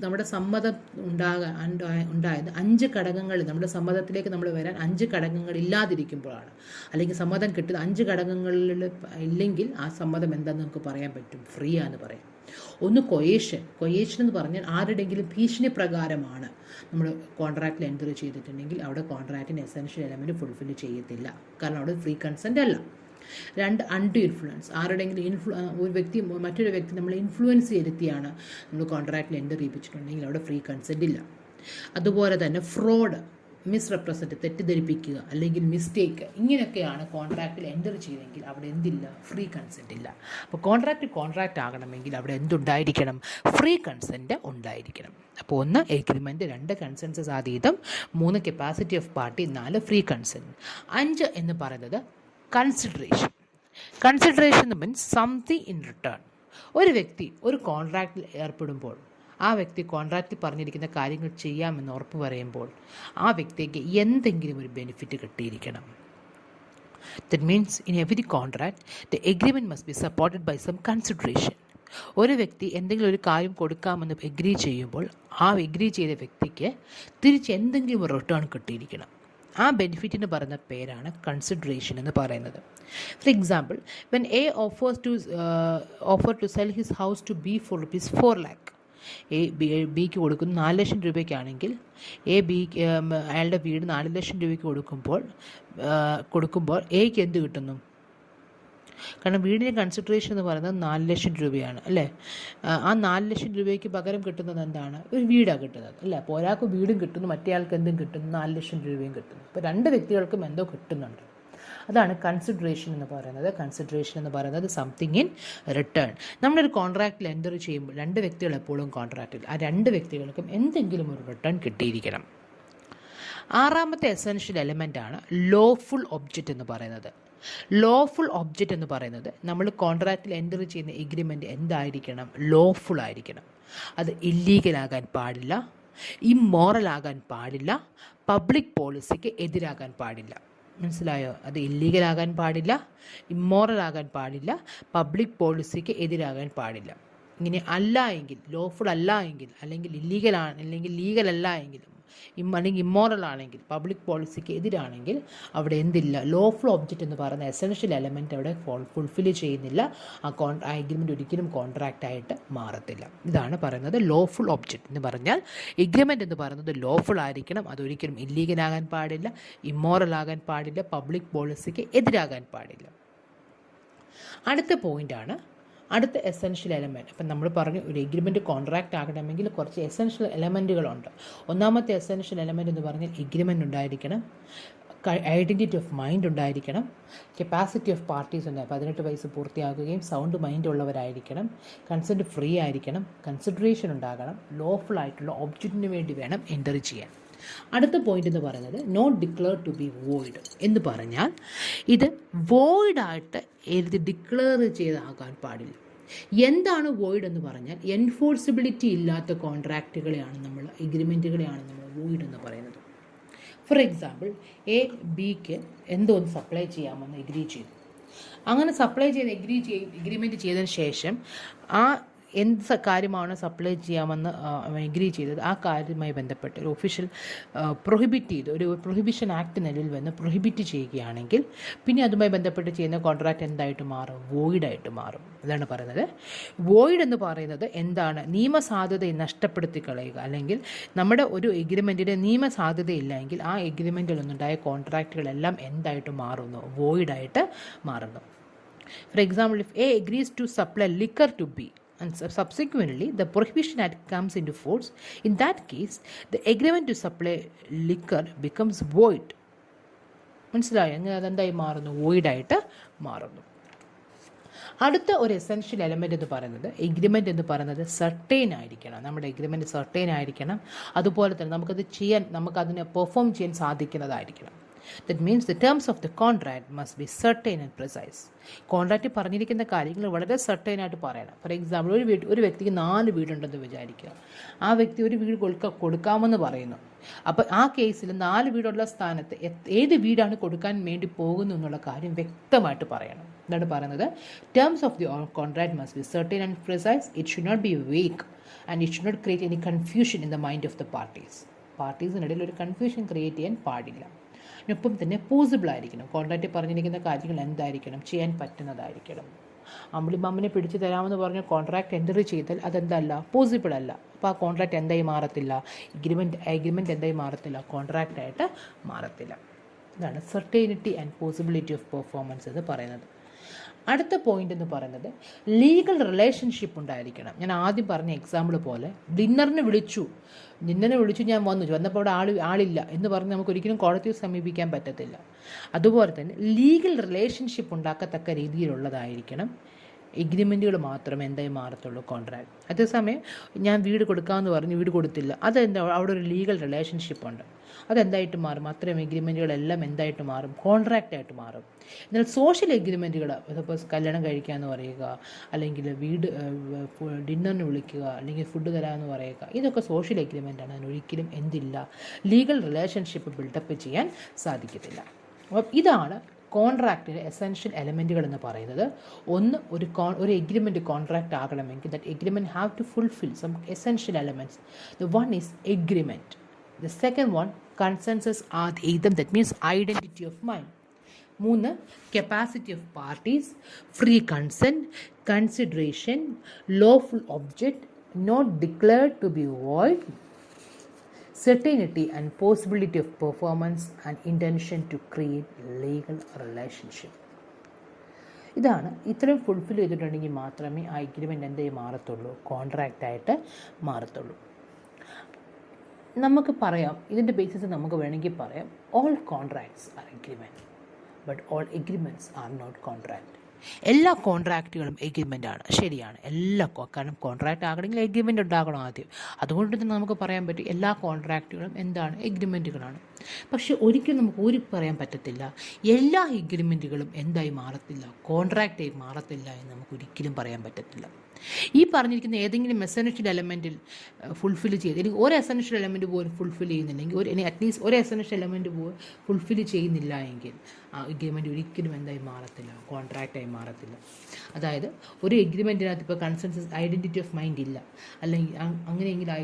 നമ്മുടെ സമ്മതം ഉണ്ടായത് 5 ഘടകങ്ങൾ, നമ്മുടെ സമ്മതത്തിലേക്ക് നമ്മൾ വരാൻ 5 ഘടകങ്ങൾ ഇല്ലാതിരിക്കുമ്പോഴാണ്. അല്ലെങ്കിൽ സമ്മതം കിട്ടുന്ന 5 ഘടകങ്ങളിൽ ഇല്ലെങ്കിൽ ആ സമ്മതം എന്താണെന്ന് നമുക്ക് പറയാൻ പറ്റും, ഫ്രീ ആണെന്ന് പറയാം. ഒന്ന് കൊയേഷൻ എന്ന് പറഞ്ഞാൽ ആരുടെങ്കിലും ഭീഷണി പ്രകാരമാണ് നമ്മൾ കോൺട്രാക്റ്റിൽ എൻ്റർ ചെയ്തിട്ടുണ്ടെങ്കിൽ അവിടെ കോൺട്രാക്റ്റിന് എസെൻഷ്യൽ എലമെൻറ്റ് ഫുൾഫിൽ ചെയ്യത്തില്ല, കാരണം അവിടെ ഫ്രീ കൺസെൻ്റ് അല്ല. 2, അൺഡ്യൂ ഇൻഫ്ലുവൻസ്. ആരുടെങ്കിലും മറ്റൊരു വ്യക്തി നമ്മൾ ഇൻഫ്ലുവൻസ് ചെയ്തിട്ടാണ് നമ്മൾ കോൺട്രാക്റ്റിൽ എൻ്റർ ചെയ്യിപ്പിച്ചിട്ടുണ്ടെങ്കിൽ അവിടെ ഫ്രീ കൺസെൻ്റ് ഇല്ല. അതുപോലെ തന്നെ ഫ്രോഡ്, മിസ്റെപ്രസെൻറ്റ്, തെറ്റിദ്ധരിപ്പിക്കുക അല്ലെങ്കിൽ മിസ്റ്റേക്ക്, ഇങ്ങനെയൊക്കെയാണ് കോൺട്രാക്റ്റിൽ എൻ്റർ ചെയ്തെങ്കിൽ അവിടെ എന്തില്ല, ഫ്രീ കൺസെൻ്റ് ഇല്ല. അപ്പോൾ കോൺട്രാക്റ്റ് ആകണമെങ്കിൽ അവിടെ എന്തുണ്ടായിരിക്കണം, ഫ്രീ കൺസെൻ്റ് ഉണ്ടായിരിക്കണം. അപ്പോൾ 1 എഗ്രിമെൻറ്റ്, 2 കൺസെൻസസ് അതീതം, 3 capacity of party, 4 free consent. 5 എന്ന് പറയുന്നത് consideration means something in return. ഒരു വ്യക്തി ഒരു കോൺട്രാക്റ്റിൽ ഏർപ്പെടുമ്പോൾ ആ വ്യക്തി കോൺട്രാക്റ്റിൽ പറഞ്ഞിരിക്കുന്ന കാര്യങ്ങൾ ചെയ്യാമെന്ന് ഉറപ്പ് പറയുമ്പോൾ ആ വ്യക്തിക്ക് എന്തെങ്കിലും ഒരു ബെനിഫിറ്റ് കിട്ടിയിരിക്കണം. That means in every contract the agreement must be supported by some consideration. ഒരു വ്യക്തി എന്തെങ്കിലും ഒരു കാര്യം കൊടുക്കാമെന്ന് എഗ്രി ചെയ്യുമ്പോൾ ആ എഗ്രി ചെയ്ത വ്യക്തിക്ക് തിരിച്ച് എന്തെങ്കിലും ഒരു റിട്ടേൺ കിട്ടിയിരിക്കണം. ആ ബെനിഫിറ്റിന് പറയുന്ന പേരാണ് കൺസിഡറേഷൻ എന്ന് പറയുന്നത്. For example, when A offer to sell his house to B for rupees 4 lakh, ബിക്ക് കൊടുക്കുന്നു 4 ലക്ഷം രൂപയ്ക്കാണെങ്കിൽ അയാളുടെ വീട് 4 ലക്ഷം രൂപയ്ക്ക് കൊടുക്കുമ്പോൾ എക്ക് എന്ത് കിട്ടുന്നു? കാരണം വീടിൻ്റെ കൺസിഡറേഷൻ എന്ന് പറയുന്നത് 4 ലക്ഷം രൂപയാണ് അല്ലേ. ആ 4 ലക്ഷം രൂപയ്ക്ക് പകരം കിട്ടുന്നത് എന്താണ്? ഒരു വീടാണ് കിട്ടുന്നത് അല്ലേ. അപ്പോൾ ഒരാൾക്ക് വീടും കിട്ടുന്നു, മറ്റേ ആൾക്ക് എന്തും കിട്ടുന്നു, 4 ലക്ഷം രൂപയും കിട്ടുന്നു. അപ്പോൾ 2 വ്യക്തികൾക്കും എന്തോ കിട്ടുന്നുണ്ട്. അതാണ് കൺസിഡറേഷൻ എന്ന് പറയുന്നത്. കൺസിഡറേഷൻ എന്ന് പറയുന്നത് സംതിങ് ഇൻ റിട്ടേൺ. നമ്മളൊരു കോൺട്രാക്റ്റിൽ എൻ്റർ ചെയ്യുമ്പോൾ 2 വ്യക്തികൾ എപ്പോഴും കോൺട്രാക്റ്റിൽ, ആ 2 വ്യക്തികൾക്കും എന്തെങ്കിലും ഒരു റിട്ടേൺ കിട്ടിയിരിക്കണം. 6ാമത്തെ എസെൻഷ്യൽ എലമെൻ്റാണ് ലോഫുൾ ഒബ്ജക്റ്റ് എന്ന് പറയുന്നത്. ലോഫുൾ ഒബ്ജക്റ്റ് എന്ന് പറയുന്നത് നമ്മൾ കോൺട്രാക്റ്റിൽ എൻ്റർ ചെയ്യുന്ന എഗ്രിമെൻറ്റ് എന്തായിരിക്കണം? ലോഫുൾ ആയിരിക്കണം. അത് ഇല്ലീഗലാകാൻ പാടില്ല, ഇമ്മോറൽ ആകാൻ പാടില്ല, പബ്ലിക് പോളിസിക്ക് എതിരാകാൻ പാടില്ല. മനസ്സിലായോ? അത് ഇല്ലീഗലാകാൻ പാടില്ല, ഇമ്മോറൽ ആകാൻ പാടില്ല, പബ്ലിക് പോളിസിക്ക് എതിരാകാൻ പാടില്ല. ഇങ്ങനെ അല്ല എങ്കിൽ, ലോഫുൾ അല്ല എങ്കിൽ, അല്ലെങ്കിൽ ഇല്ലീഗലാണ്, അല്ലെങ്കിൽ ലീഗൽ അല്ല എങ്കിലും, അല്ലെങ്കിൽ ഇമ്മോറൽ ആണെങ്കിൽ, പബ്ലിക് പോളിസിക്ക് എതിരാണെങ്കിൽ അവിടെ എന്തില്ല, ലോഫുൾ ഒബ്ജക്റ്റ് എന്ന് പറയുന്ന എസെൻഷ്യൽ എലമെൻറ്റ് അവിടെ ഫുൾഫിൽ ചെയ്യുന്നില്ല. ആ എഗ്രിമെൻറ്റ് ഒരിക്കലും കോൺട്രാക്റ്റായിട്ട് മാറത്തില്ല. ഇതാണ് പറയുന്നത് ലോഫുൾ ഒബ്ജക്റ്റ് എന്ന് പറഞ്ഞാൽ. എഗ്രിമെൻറ്റ് എന്ന് പറയുന്നത് ലോഫുൾ ആയിരിക്കണം, അതൊരിക്കലും ഇല്ലീഗലാകാൻ പാടില്ല, ഇമ്മോറൽ ആകാൻ പാടില്ല, പബ്ലിക് പോളിസിക്ക് എതിരാകാൻ പാടില്ല. അടുത്ത പോയിൻ്റാണ് അടുത്ത എസെൻഷ്യൽ എലമെൻറ്റ്. അപ്പം നമ്മൾ പറഞ്ഞു ഒരു എഗ്രിമെൻറ്റ് കോൺട്രാക്റ്റ് ആകണമെങ്കിൽ കുറച്ച് എസെൻഷ്യൽ എലമെൻറ്റുകളുണ്ട്. 1ാമത്തെ എസെൻഷ്യൽ എലമെൻറ്റ് എന്ന് പറഞ്ഞാൽ എഗ്രിമെൻറ്റ് ഉണ്ടായിരിക്കണം, ഐഡൻറ്റിറ്റി ഓഫ് മൈൻഡ് ഉണ്ടായിരിക്കണം, കപ്പാസിറ്റി ഓഫ് പാർട്ടീസ് ഉണ്ടായി 18 വയസ്സ് പൂർത്തിയാകുകയും സൗണ്ട് മൈൻഡ് ഉള്ളവരായിരിക്കണം, കൺസെൻറ്റ് ഫ്രീ ആയിരിക്കണം, കൺസിഡറേഷൻ ഉണ്ടാകണം, ലോഫുൾ ആയിട്ടുള്ള ഒബ്ജക്റ്റിന് വേണ്ടി വേണം എൻ്റർ ചെയ്യാൻ. അടുത്ത പോയിന്റ് എന്ന് പറയുന്നത് not declare to be void എന്ന് പറഞ്ഞാൽ ഇത് വോയിഡായിട്ട് ഡിക്ലെയർ ചെയ്താകാൻ പാടില്ല. എന്താണ് വോയിഡ് എന്ന് പറഞ്ഞാൽ എൻഫോഴ്സിബിലിറ്റി ഇല്ലാത്ത കോൺട്രാക്റ്റുകളെയാണ് നമ്മൾ, എഗ്രിമെൻറ്റുകളെയാണ് നമ്മൾ വോയിഡ് എന്ന് പറയുന്നത്. ഫോർ എക്സാമ്പിൾ, എ ബിക്ക് എന്തോന്ന് സപ്ലൈ ചെയ്യാമെന്ന് എഗ്രി ചെയ്തു. അങ്ങനെ സപ്ലൈ ചെയ്ത് എഗ്രിമെൻറ്റ് ചെയ്തതിന് ശേഷം ആ എന്ത് കാര്യമാണ് സപ്ലൈ ചെയ്യാമെന്ന് എഗ്രി ചെയ്തത്, ആ കാര്യവുമായി ബന്ധപ്പെട്ട് ഒരു ഒഫീഷ്യൽ പ്രൊഹിബിറ്റ് ചെയ്ത് ഒരു പ്രൊഹിബിഷൻ ആക്ട് നിലവിൽ വന്ന് പ്രൊഹിബിറ്റ് ചെയ്യുകയാണെങ്കിൽ പിന്നെ അതുമായി ബന്ധപ്പെട്ട് ചെയ്യുന്ന കോൺട്രാക്റ്റ് എന്തായിട്ട് മാറും? വോയിഡായിട്ട് മാറും. അതാണ് പറയുന്നത്. വോയിഡ് എന്ന് പറയുന്നത് എന്താണ്? നിയമസാധുതയെ നഷ്ടപ്പെടുത്തി കളയുക, അല്ലെങ്കിൽ നമ്മുടെ ഒരു എഗ്രിമെൻറ്റിൻ്റെ നിയമസാധുതയില്ലെങ്കിൽ ആ എഗ്രിമെൻറ്റിലൊന്നുണ്ടായ കോൺട്രാക്റ്റുകളെല്ലാം എന്തായിട്ട് മാറുന്നു? വോയിഡായിട്ട് മാറുന്നു. For example, if A agrees to supply liquor to B and subsequently the Prohibition Act comes into force, in that case the agreement to supply liquor becomes void. മനസ്സിലായോ? അങ്ങനെ അതെന്തായി മാറുന്നു? വോയിഡായിട്ട് മാറുന്നു. അടുത്ത ഒരു എസെൻഷ്യൽ എലമെൻ്റ് എന്ന് പറയുന്നത്, എഗ്രിമെൻ്റ് എന്ന് പറയുന്നത് സർട്ടൈൻ ആയിരിക്കണം. നമ്മുടെ എഗ്രിമെൻറ്റ് സർട്ടൈൻ ആയിരിക്കണം. അതുപോലെ തന്നെ നമുക്കതിനെ പെർഫോം ചെയ്യാൻ സാധിക്കുന്നതായിരിക്കണം. That means the terms of the contract must be certain and precise. Contract പറഞ്ഞിരിക്കുന്ന കാര്യങ്ങൾ വളരെ സർട്ടൈൻ ആയിട്ട് പറയണം. ഫോർ എക്സാമ്പിൾ, ഒരു വ്യക്തിക്ക് 4 വീടുണ്ടെന്ന് വിചാരിക്കുക. ആ വ്യക്തി ഒരു വീട് കൊടുക്കാമെന്ന് പറയുന്നു. അപ്പോൾ ആ കേസിൽ 4 വീടുള്ള സ്ഥാനത്ത് ഏത് വീടാണ് കൊടുക്കാൻ വേണ്ടി പോകുന്നു എന്നുള്ള കാര്യം വ്യക്തമായിട്ട് പറയണം. എന്താണ് പറയുന്നത്? Terms of the contract must be certain and precise. It should not be vague and it should not create any confusion in the mind of the പാർട്ടീസിനിടയിൽ ഒരു കൺഫ്യൂഷൻ ക്രിയേറ്റ് ചെയ്യാൻ പാടില്ല. ഒപ്പം തന്നെ പോസിബിൾ ആയിരിക്കണം. കോൺട്രാക്റ്റ് പറഞ്ഞിരിക്കുന്ന കാര്യങ്ങൾ എന്തായിരിക്കണം? ചെയ്യാൻ പറ്റുന്നതായിരിക്കണം. അമ്പിളിമാമനെ പിടിച്ചു തരാമെന്ന് പറഞ്ഞ് കോൺട്രാക്റ്റ് എൻ്റർ ചെയ്താൽ അതെന്തല്ല? പോസിബിൾ അല്ല. അപ്പോൾ ആ കോൺട്രാക്റ്റ് എന്തായി മാറത്തില്ല? എഗ്രിമെൻറ്റ് എന്തായി മാറത്തില്ല? കോൺട്രാക്റ്റായിട്ട് മാറത്തില്ല. ഇതാണ് സർട്ടൈനിറ്റി ആൻഡ് പോസിബിലിറ്റി ഓഫ് പെർഫോമൻസ് എന്ന് പറയുന്നത്. അടുത്ത പോയിന്റ് എന്ന് പറയുന്നത് ലീഗൽ റിലേഷൻഷിപ്പ് ഉണ്ടായിരിക്കണം. ഞാൻ ആദ്യം പറഞ്ഞ എക്സാമ്പിൾ പോലെ ഡിന്നറിന് വിളിച്ചു, ഞാൻ വന്നപ്പോൾ അവിടെ ആളില്ല എന്ന് പറഞ്ഞ് നമുക്ക് ഒരിക്കലും കോടതിയെ സമീപിക്കാൻ പറ്റത്തില്ല. അതുപോലെ തന്നെ ലീഗൽ റിലേഷൻഷിപ്പ് ഉണ്ടാക്കത്തക്ക രീതിയിലുള്ളതായിരിക്കണം എഗ്രിമെൻറ്റുകൾ മാത്രമേ എന്തായി മാറത്തുള്ളൂ? കോൺട്രാക്ട്. അതേസമയം ഞാൻ വീട് കൊടുക്കാമെന്ന് പറഞ്ഞ് വീട് കൊടുത്തില്ല, അതെന്താ? അവിടെ ഒരു ലീഗൽ റിലേഷൻഷിപ്പ് ഉണ്ട്. അതെന്തായിട്ട് മാറും? അത്തരം എഗ്രിമെൻറ്റുകളെല്ലാം എന്തായിട്ട് മാറും? കോൺട്രാക്റ്റായിട്ട് മാറും. എന്നാൽ സോഷ്യൽ എഗ്രിമെൻറ്റുകൾ, സപ്പോസ് കല്യാണം കഴിക്കാമെന്ന് പറയുക, അല്ലെങ്കിൽ ഡിന്നറിന് വിളിക്കുക, അല്ലെങ്കിൽ ഫുഡ് തരാമെന്ന് പറയുക, ഇതൊക്കെ സോഷ്യൽ എഗ്രിമെൻറ്റാണ്. അതിനൊരിക്കലും എന്തില്ല? ലീഗൽ റിലേഷൻഷിപ്പ് ബിൽഡപ്പ് ചെയ്യാൻ സാധിക്കത്തില്ല. അപ്പം ഇതാണ് കോൺട്രാക്റ്റിൻ്റെ എസെൻഷ്യൽ എലമെൻറ്റുകൾ എന്ന് പറയുന്നത്. ഒന്ന്, ഒരു എഗ്രിമെൻറ്റ് കോൺട്രാക്റ്റ് ആകണമെങ്കിൽ that agreement have to fulfil some essential elements. The one is agreement. The second one, consensus ad idem, that means identity of mind. 3, capacity of parties, free consent, consideration, lawful object, not declared to be void, certainty and possibility of performance, and intention to create legal relationship. ഇതാണ്. ഇത്രയും fulfil ചെയ്തിട്ടുണ്ടെങ്കിൽ മാത്രമേ ആ agreement എന്തായി മാറത്തുള്ളൂ? കോൺട്രാക്റ്റായിട്ട് മാറത്തുള്ളൂ. നമുക്ക് പറയാം, ഇതിൻ്റെ basis നമുക്ക് വേണമെങ്കിൽ പറയാം, all contracts are agreement, but all agreements are not contract. എല്ലാ കോൺട്രാക്റ്റുകളും എഗ്രിമെൻ്റ് ആണ്. ശരിയാണ്, കാരണം കോൺട്രാക്റ്റ് ആകണമെങ്കിൽ എഗ്രിമെൻ്റ് ഉണ്ടാകണം ആദ്യം. അതുകൊണ്ട് തന്നെ നമുക്ക് പറയാൻ പറ്റും എല്ലാ കോൺട്രാക്റ്റുകളും എന്താണ്? എഗ്രിമെൻറ്റുകളാണ്. പക്ഷെ ഒരിക്കലും നമുക്ക് പറയാൻ പറ്റത്തില്ല എല്ലാ എഗ്രിമെൻറ്റുകളും എന്തായി മാറത്തില്ല? കോൺട്രാക്റ്റായി മാറത്തില്ല എന്ന് നമുക്ക് ഒരിക്കലും പറയാൻ പറ്റത്തില്ല. ഈ പറഞ്ഞിരിക്കുന്ന ഏതെങ്കിലും എസെൻഷ്യൽ എലമെൻറ്റിൽ ഫുൾഫിൽ ചെയ്ത്, അല്ലെങ്കിൽ ഒരു എസെൻഷ്യൽ എലമെൻറ്റ് പോലും ഫുൾഫിൽ ചെയ്യുന്നില്ലെങ്കിൽ, അറ്റ്ലീസ്റ്റ് ഒരു എസെൻഷ്യൽ എലമെൻറ്റ് പോലും ഫുൾഫിൽ ചെയ്യുന്നില്ല എങ്കിൽ ആ എഗ്രിമെൻറ്റ് ഒരിക്കലും എന്തായി മാറത്തില്ല? കോൺട്രാക്റ്റായി മാറത്തില്ല. അതായത് ഒരു എഗ്രിമെൻറ്റിനകത്ത് ഇപ്പോൾ കൺസെൻസസ് ഐഡൻറ്റിറ്റി ഓഫ് മൈൻഡ് ഇല്ല, അല്ലെങ്കിൽ അങ്ങനെയെങ്കിൽ ആ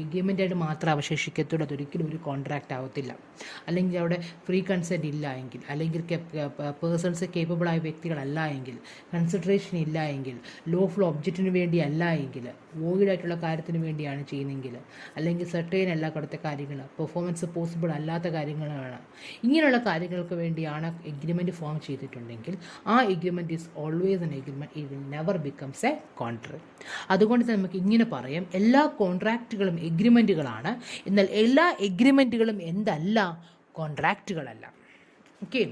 എഗ്രിമെൻറ്റായിട്ട് മാത്രം അവശേഷിക്കത്തുള്ളൂ. അതൊരിക്കലും ഒരു കോൺട്രാക്റ്റ് ആവത്തില്ല. അല്ലെങ്കിൽ അവിടെ ഫ്രീ കൺസെൻറ്റ് ഇല്ല എങ്കിൽ, അല്ലെങ്കിൽ പേഴ്സൺസ് കേപ്പബിളായ വ്യക്തികളല്ല എങ്കിൽ, കൺസിഡറേഷൻ ഇല്ല എങ്കിൽ, ലോഫുൾ ഒബ്ജക്റ്റിന് വേണ്ടി അല്ല എങ്കിൽ, വോയിഡായിട്ടുള്ള കാര്യത്തിന് വേണ്ടിയാണ് ചെയ്യുന്നതെങ്കിൽ, അല്ലെങ്കിൽ സർട്ടൈൻ അല്ല കൊടുത്ത കാര്യങ്ങൾ, പെർഫോമൻസ് പോസിബിൾ അല്ലാത്ത കാര്യങ്ങളാണ്, ഇങ്ങനെയുള്ള കാര്യങ്ങൾക്ക് വേണ്ടിയാണ് എഗ്രിമെൻറ്റ് ഫോം ചെയ്തിട്ടുണ്ടെങ്കിൽ ആ agreement is always N agreement, it will never becomes A contract. അതുകൊണ്ട് തന്നെ നമുക്ക് ഇങ്ങനെ പറയാം, എല്ലാ കോൺട്രാക്റ്റുകളും എഗ്രിമെൻറ്റുകളാണ്, എന്നാൽ എല്ലാ എഗ്രിമെൻറ്റുകളും എന്തല്ല? കോൺട്രാക്റ്റുകളല്ല. ഓക്കെ,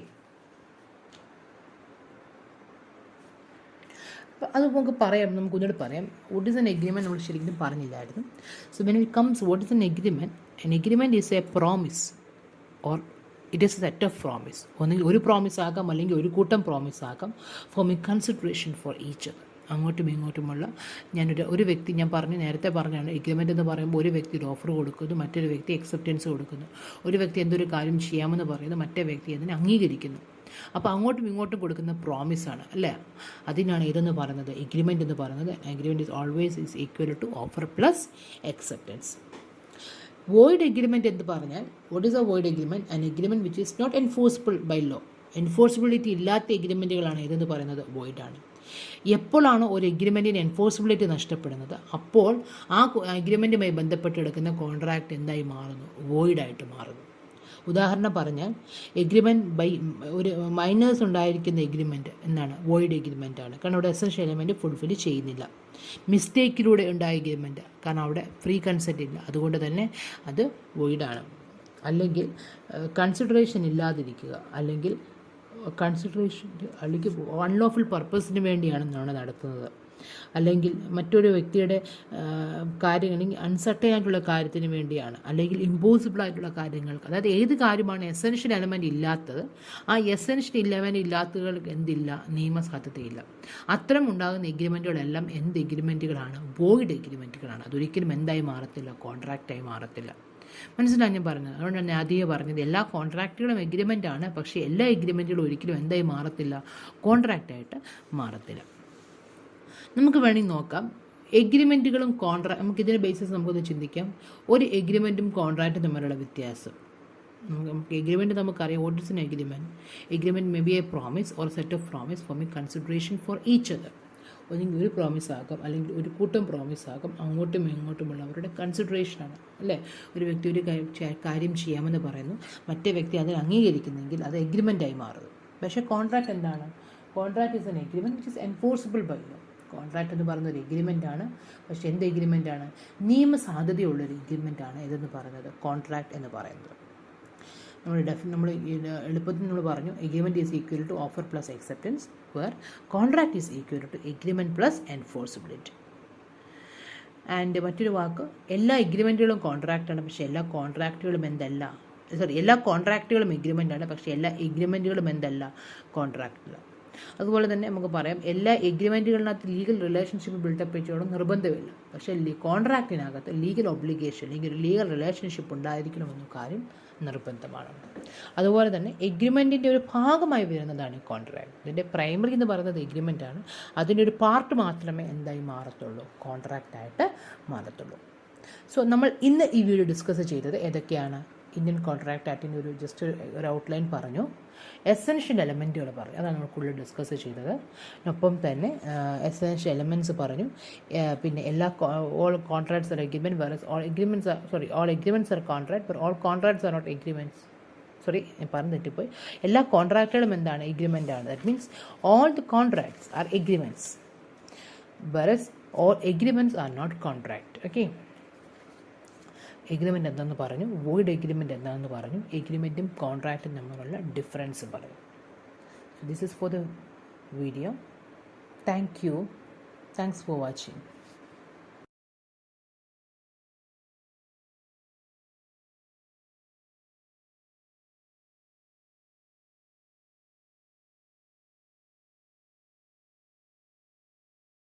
അത് നമുക്ക് ഒന്നുകൂടി പറയാം. വാട്ട് ഈസ് എൻ എഗ്രിമെൻറ്റ് നമ്മൾ ശരിക്കും പറഞ്ഞില്ലായിരുന്നു. So when it comes what is an agreement is a promise or it is a set of promise. ഒന്നെങ്കിൽ ഒരു പ്രോമിസ് ആകാം, അല്ലെങ്കിൽ ഒരു കൂട്ടം പ്രോമിസ് ആകാം, forming consideration for each other. അങ്ങോട്ടും ഇങ്ങോട്ടുമുള്ള ഒരു വ്യക്തി, ഞാൻ നേരത്തെ പറഞ്ഞാണ്, എഗ്രിമെൻ്റ് എന്ന് പറയുമ്പോൾ ഒരു വ്യക്തി ഒരു ഓഫർ കൊടുക്കുന്നു, മറ്റൊരു വ്യക്തി അക്സെപ്റ്റൻസ് കൊടുക്കുന്നു. ഒരു വ്യക്തി എന്തൊരു കാര്യം ചെയ്യാമെന്ന് പറയുന്നു, മറ്റേ വ്യക്തി അതിനെ അംഗീകരിക്കുന്നു. അപ്പോൾ അങ്ങോട്ടും ഇങ്ങോട്ടും കൊടുക്കുന്ന പ്രോമിസാണ് അല്ലേ, അതിനാണ് ഇതെന്ന് പറയുന്നത് എഗ്രിമെൻ്റ് എന്ന് പറയുന്നത്. Agreement is always is equal to offer plus acceptance. Void agreement എന്ന് പറഞ്ഞാൽ what is a void agreement? An agreement which is not enforceable by law. Enforceability ഇല്ലാത്ത എഗ്രിമെൻറ്റുകളാണ് ഇതെന്ന് പറയുന്നത് വോയിഡാണ്. എപ്പോഴാണ് ഒരു എഗ്രിമെൻറ്റിന് എൻഫോഴ്സിബിലിറ്റി നഷ്ടപ്പെടുന്നത്? അപ്പോൾ ആ എഗ്രിമെൻറ്റുമായി ബന്ധപ്പെട്ട് എടുക്കുന്ന കോൺട്രാക്റ്റ് എന്തായി മാറുന്നു? വോയിഡായിട്ട് മാറുന്നു. ഉദാഹരണം പറഞ്ഞാൽ എഗ്രിമെൻറ്റ് ബൈ ഒരു മൈനേഴ്സ് ഉണ്ടായിരിക്കുന്ന എഗ്രിമെൻറ്റ് എന്താണ്? വോയിഡ് എഗ്രിമെൻ്റ് ആണ്. കാരണം അവിടെ എസൻഷ്യൽ എലമെൻറ്റ് ഫുൾഫിൽ ചെയ്യുന്നില്ല. മിസ്റ്റേക്കിലൂടെ ഉണ്ടായ എഗ്രിമെൻറ്റ്, കാരണം അവിടെ ഫ്രീ കൺസെൻറ്റ് ഇല്ല, അതുകൊണ്ട് തന്നെ അത് വോയിഡാണ്. അല്ലെങ്കിൽ കൺസിഡറേഷൻ ഇല്ലാതിരിക്കുക, അല്ലെങ്കിൽ അൺലോഫുൾ പർപ്പസിന് വേണ്ടിയാണെന്നാണ് നടത്തുന്നത്, അല്ലെങ്കിൽ മറ്റൊരു വ്യക്തിയുടെ കാര്യങ്ങൾ അൺസർട്ടൈൻ ആയിട്ടുള്ള കാര്യത്തിന് വേണ്ടിയാണ്, അല്ലെങ്കിൽ ഇമ്പോസിബിൾ ആയിട്ടുള്ള കാര്യങ്ങൾക്ക്, അതായത് ഏത് കാര്യമാണ് എസെൻഷ്യൽ എലമെൻ്റ് ഇല്ലാത്തത്, ആ എസെൻഷ്യൽ എലമെൻ്റ് ഇല്ലാത്തവർക്ക് എന്തില്ല? നിയമസാധ്യതയില്ല. അത്തരം ഉണ്ടാകുന്ന എഗ്രിമെൻറ്റുകളെല്ലാം എന്ത് എഗ്രിമെൻറ്റുകളാണ്? വോയിഡ് എഗ്രിമെൻറ്റുകളാണ്. അതൊരിക്കലും എന്തായി മാറത്തില്ല? കോൺട്രാക്റ്റായി മാറത്തില്ല. മനസ്സിലായി ഞാൻ പറഞ്ഞത്? അതുകൊണ്ടാണ് ഞാൻ ആദ്യമേ പറഞ്ഞത് എല്ലാ കോൺട്രാക്റ്റുകളും എഗ്രിമെൻ്റ് ആണ്, പക്ഷേ എല്ലാ എഗ്രിമെൻറ്റുകളും ഒരിക്കലും എന്തായി മാറത്തില്ല? കോൺട്രാക്റ്റായിട്ട് മാറത്തില്ല. നമുക്ക് വേണമെങ്കിൽ നോക്കാം എഗ്രിമെൻറ്റുകളും നമുക്കിതിൻ്റെ ബേസിസ് നമുക്കൊന്ന് ചിന്തിക്കാം. ഒരു എഗ്രിമെൻറ്റും കോൺട്രാക്റ്റും തമ്മിലുള്ള വ്യത്യാസം. നമുക്ക് എഗ്രിമെൻറ്റ് നമുക്കറിയാം. What is an agreement? Agreement may be A promise or set of promise forming consideration for each other. ഒന്നെങ്കിൽ ഒരു പ്രോമിസ് ആകാം, അല്ലെങ്കിൽ ഒരു കൂട്ടം പ്രോമിസ് ആകാം. അങ്ങോട്ടും ഇങ്ങോട്ടുമുള്ള അവരുടെ കൺസിഡറേഷനാണ് അല്ലേ. ഒരു വ്യക്തി ഒരു കാര്യം ചെയ്യാമെന്ന് പറയുന്നു, മറ്റേ വ്യക്തി അതിന് അംഗീകരിക്കുന്നെങ്കിൽ അത് എഗ്രിമെൻ്റായി മാറുന്നു. പക്ഷേ കോൺട്രാക്റ്റ് എന്താണ്? Contract is an agreement which is enforceable by law. Contract എന്ന് പറയുന്ന ഒരു എഗ്രിമെൻ്റ് ആണ്, പക്ഷേ എന്ത് എഗ്രിമെൻ്റ് ആണ്? നിയമസാധ്യതയുള്ളൊരു എഗ്രിമെൻ്റ് ആണ് ഇതെന്ന് പറയുന്നത് കോൺട്രാക്റ്റ് എന്ന് പറയുന്നത്. നമ്മൾ എളുപ്പത്തിൽ നമ്മൾ പറഞ്ഞു agreement is equal to offer plus acceptance, where contract is equal to agreement plus enforceability. And മറ്റൊരു വാക്ക്, എല്ലാ എഗ്രിമെൻറ്റുകളും കോൺട്രാക്റ്റാണ്, പക്ഷേ എല്ലാ കോൺട്രാക്റ്റുകളും എല്ലാ കോൺട്രാക്റ്റുകളും എഗ്രിമെൻ്റ് ആണ്, പക്ഷേ എല്ലാ എഗ്രിമെൻറ്റുകളും കോൺട്രാക്റ്റില്ല. അതുപോലെ തന്നെ നമുക്ക് പറയാം എല്ലാ എഗ്രിമെൻറ്റുകളിനകത്ത് ലീഗൽ റിലേഷൻഷിപ്പ് ബിൽഡപ്പ് ചെയ്യണം നിർബന്ധമില്ല, പക്ഷേ കോൺട്രാക്റ്റിനകത്ത് ലീഗൽ ഒബ്ലിഗേഷൻ അല്ലെങ്കിൽ ലീഗൽ റിലേഷൻഷിപ്പ് ഉണ്ടായിരിക്കണമെന്ന കാര്യം നിർബന്ധമാണ്. അതുപോലെ തന്നെ എഗ്രിമെൻറ്റിൻ്റെ ഒരു ഭാഗമായി വരുന്നതാണ് കോൺട്രാക്റ്റ്. ഇതിൻ്റെ പ്രൈമറി എന്ന് പറയുന്നത് എഗ്രിമെൻ്റ് ആണ്, അതിൻ്റെ ഒരു പാർട്ട് മാത്രമേ എന്തായി മാറത്തുള്ളൂ? കോൺട്രാക്റ്റായിട്ട് മാറത്തുള്ളൂ. സോ നമ്മൾ ഇന്ന് ഈ വീഡിയോ ഡിസ്കസ് ചെയ്തത് ഏതൊക്കെയാണ്? ഇന്ത്യൻ കോൺട്രാക്റ്റ് ആക്ടിൻ്റെ ഒരു ഔട്ട്ലൈൻ പറഞ്ഞു, എസെൻഷ്യൽ എലമെൻറ്റുകൾ പറഞ്ഞു, അതാണ് നമ്മൾ കൂടുതൽ ഡിസ്കസ് ചെയ്തത്. ഒപ്പം തന്നെ എസെൻഷ്യൽ എലമെൻറ്റ്സ് പറഞ്ഞു. പിന്നെ ഓൾ കോൺട്രാക്ട്സ് ആർ എഗ്രിമെൻറ്റ്, വേറെ all agreements are contract, but all contracts are not agreements. ഞാൻ പറഞ്ഞു തെറ്റിപ്പോയി. എല്ലാ കോൺട്രാക്റ്റുകളും എന്താണ്? എഗ്രിമെൻ്റ് ആണ്. That means all the contracts are agreements, whereas all agreements are not contract. Okay, agreement എന്താണെന്ന് പറഞ്ഞു, വോയിഡ് എഗ്രിമെൻ്റ് എന്താണെന്ന് പറഞ്ഞു, എഗ്രിമെൻറ്റും കോൺട്രാക്റ്റും തമ്മിലുള്ള ഡിഫറൻസ് പറഞ്ഞു. This is for the video. Thanks for watching.